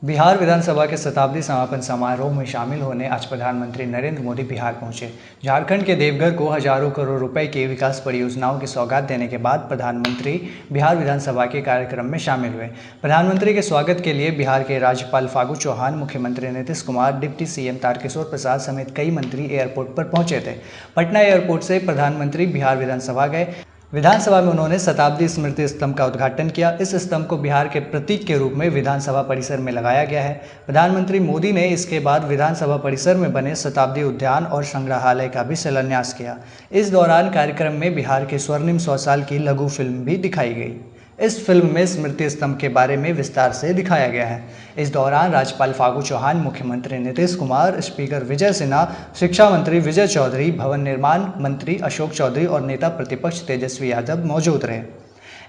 बिहार विधानसभा के शताब्दी समापन समारोह में शामिल होने आज प्रधानमंत्री नरेंद्र मोदी बिहार पहुंचे। झारखंड के देवघर को हजारों करोड़ रुपए की विकास परियोजनाओं की सौगात देने के बाद प्रधानमंत्री बिहार विधानसभा के कार्यक्रम में शामिल हुए। प्रधानमंत्री के स्वागत के लिए बिहार के राज्यपाल फागू चौहान, मुख्यमंत्री नीतीश कुमार, डिप्टी सीएम तारकिशोर प्रसाद समेत कई मंत्री एयरपोर्ट पर पहुंचे थे। पटना एयरपोर्ट से प्रधानमंत्री बिहार विधानसभा गए। विधानसभा में उन्होंने शताब्दी स्मृति स्तंभ का उद्घाटन किया। इस स्तंभ को बिहार के प्रतीक के रूप में विधानसभा परिसर में लगाया गया है। प्रधानमंत्री मोदी ने इसके बाद विधानसभा परिसर में बने शताब्दी उद्यान और संग्रहालय का भी शिलान्यास किया। इस दौरान कार्यक्रम में बिहार के स्वर्णिम 100 साल की लघु फिल्म भी दिखाई गई। इस फिल्म में स्मृति स्तंभ के बारे में विस्तार से दिखाया गया है। इस दौरान राज्यपाल फागू चौहान, मुख्यमंत्री नीतीश कुमार, स्पीकर विजय सिन्हा, शिक्षा मंत्री विजय चौधरी, भवन निर्माण मंत्री अशोक चौधरी और नेता प्रतिपक्ष तेजस्वी यादव मौजूद रहे।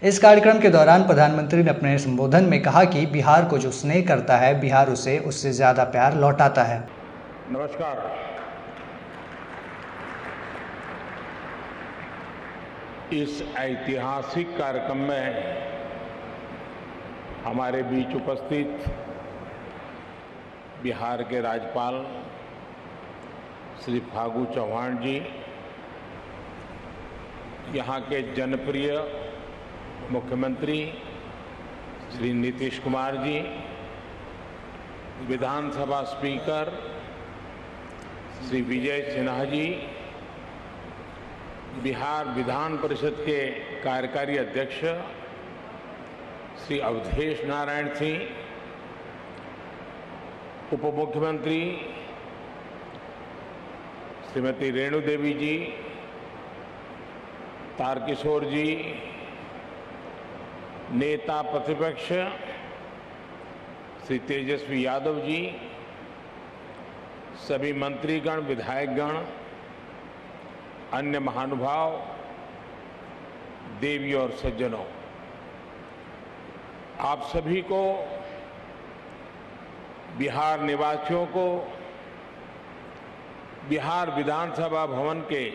इस कार्यक्रम के दौरान प्रधानमंत्री ने अपने संबोधन में कहा कि बिहार को जो स्नेह करता है, बिहार उसे उससे ज़्यादा प्यार लौटाता है। नमस्कार। इस ऐतिहासिक कार्यक्रम में हमारे बीच उपस्थित बिहार के राज्यपाल श्री फागू चौहान जी, यहाँ के जनप्रिय मुख्यमंत्री श्री नीतीश कुमार जी, विधानसभा स्पीकर श्री विजय सिन्हा जी, बिहार विधान परिषद के कार्यकारी अध्यक्ष श्री अवधेश नारायण सिंह, उप मुख्यमंत्री श्रीमती रेणु देवी जी, तारकिशोर जी, नेता प्रतिपक्ष श्री तेजस्वी यादव जी, सभी मंत्रीगण, विधायकगण, अन्य महानुभाव, देवी और सज्जनों, आप सभी को, बिहार निवासियों को बिहार विधानसभा भवन के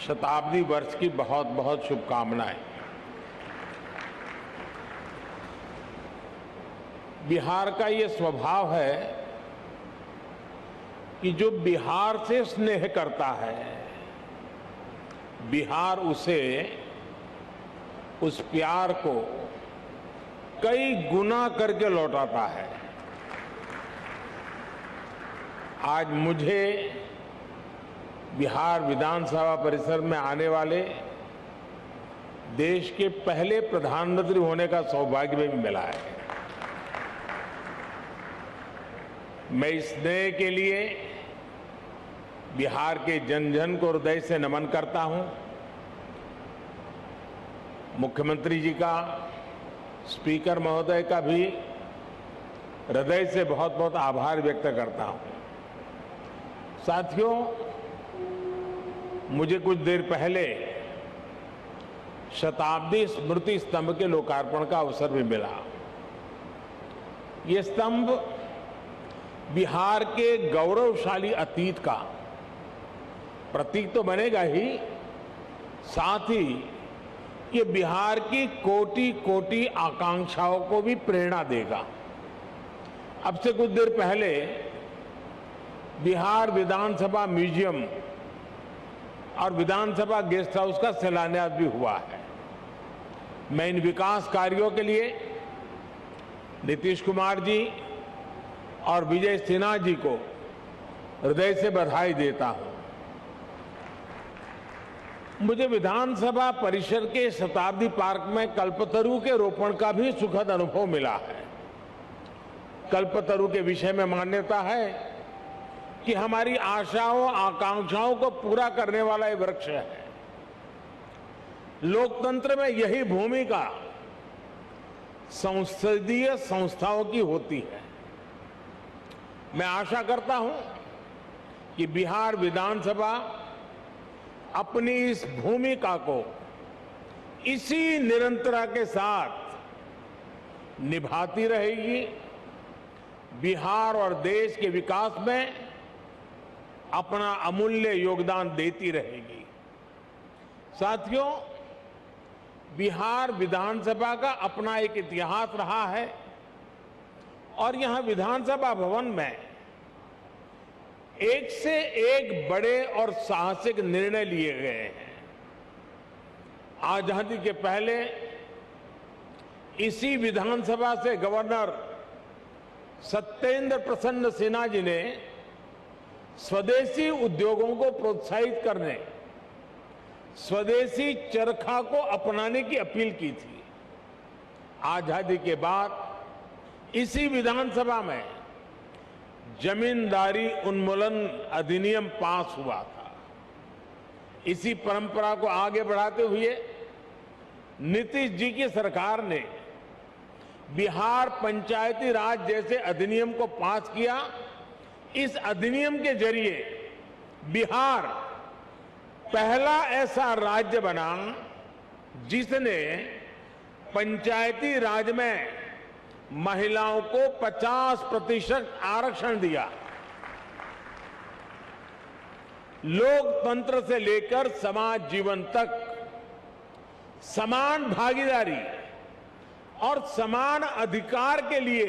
शताब्दी वर्ष की बहुत बहुत शुभकामनाएं। बिहार का ये स्वभाव है कि जो बिहार से स्नेह करता है, बिहार उसे, उस प्यार को कई गुना करके लौटाता है। आज मुझे बिहार विधानसभा परिसर में आने वाले देश के पहले प्रधानमंत्री होने का सौभाग्य भी मिला है। मैं इस स्नेह के लिए बिहार के जन जन को हृदय से नमन करता हूं। मुख्यमंत्री जी का, स्पीकर महोदय का भी हृदय से बहुत बहुत आभार व्यक्त करता हूं। साथियों, मुझे कुछ देर पहले शताब्दी स्मृति स्तंभ के लोकार्पण का अवसर भी मिला। ये स्तंभ बिहार के गौरवशाली अतीत का प्रतीक तो बनेगा ही, साथ ही ये बिहार की कोटि कोटि आकांक्षाओं को भी प्रेरणा देगा। अब से कुछ देर पहले बिहार विधानसभा म्यूजियम और विधानसभा गेस्ट हाउस का शिलान्यास भी हुआ है। मैं इन विकास कार्यों के लिए नीतीश कुमार जी और विजय सिन्हा जी को हृदय से बधाई देता हूं। मुझे विधानसभा परिसर के शताब्दी पार्क में कल्पतरु के रोपण का भी सुखद अनुभव मिला है। कल्पतरु के विषय में मान्यता है कि हमारी आशाओं, आकांक्षाओं को पूरा करने वाला ये वृक्ष है। लोकतंत्र में यही भूमिका संसदीय संस्थाओं की होती है। मैं आशा करता हूं कि बिहार विधानसभा अपनी इस भूमिका को इसी निरंतरता के साथ निभाती रहेगी, बिहार और देश के विकास में अपना अमूल्य योगदान देती रहेगी। साथियों, बिहार विधानसभा का अपना एक इतिहास रहा है। और यहां विधानसभा भवन में एक से एक बड़े और साहसिक निर्णय लिए गए हैं। आजादी के पहले इसी विधानसभा से गवर्नर सत्येंद्र प्रसन्न सिन्हा जी ने स्वदेशी उद्योगों को प्रोत्साहित करने, स्वदेशी चरखा को अपनाने की अपील की थी। आजादी के बाद इसी विधानसभा में जमींदारी उन्मूलन अधिनियम पास हुआ था। इसी परंपरा को आगे बढ़ाते हुए नीतीश जी की सरकार ने बिहार पंचायती राज जैसे अधिनियम को पास किया। इस अधिनियम के जरिए बिहार पहला ऐसा राज्य बना जिसने पंचायती राज में महिलाओं को 50% आरक्षण दिया। लोकतंत्र से लेकर समाज जीवन तक समान भागीदारी और समान अधिकार के लिए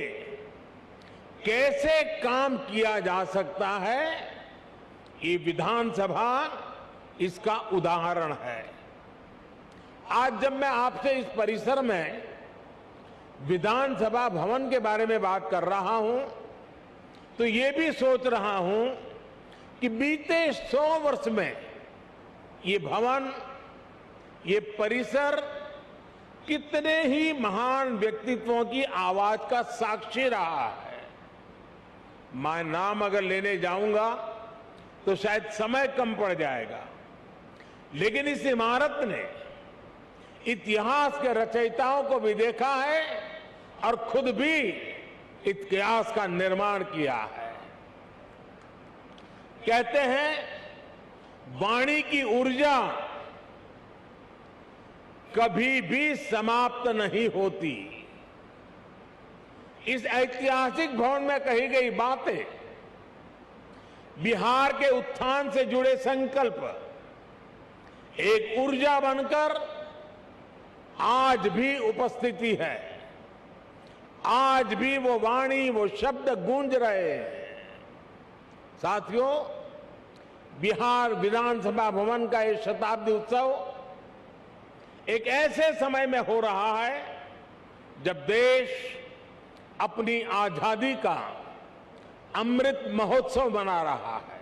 कैसे काम किया जा सकता है, ये विधानसभा इसका उदाहरण है। आज जब मैं आपसे इस परिसर में विधानसभा भवन के बारे में बात कर रहा हूं, तो ये भी सोच रहा हूं कि बीते 100 वर्ष में ये भवन, ये परिसर कितने ही महान व्यक्तित्वों की आवाज का साक्षी रहा है। मैं नाम अगर लेने जाऊंगा तो शायद समय कम पड़ जाएगा, लेकिन इस इमारत ने इतिहास के रचयिताओं को भी देखा है और खुद भी इतिहास का निर्माण किया है। कहते हैं वाणी की ऊर्जा कभी भी समाप्त नहीं होती। इस ऐतिहासिक भवन में कही गई बातें, बिहार के उत्थान से जुड़े संकल्प एक ऊर्जा बनकर आज भी उपस्थिति है। आज भी वो वाणी, वो शब्द गूंज रहे हैं। साथियों, बिहार विधानसभा भवन का ये शताब्दी उत्सव एक ऐसे समय में हो रहा है जब देश अपनी आजादी का अमृत महोत्सव मना रहा है।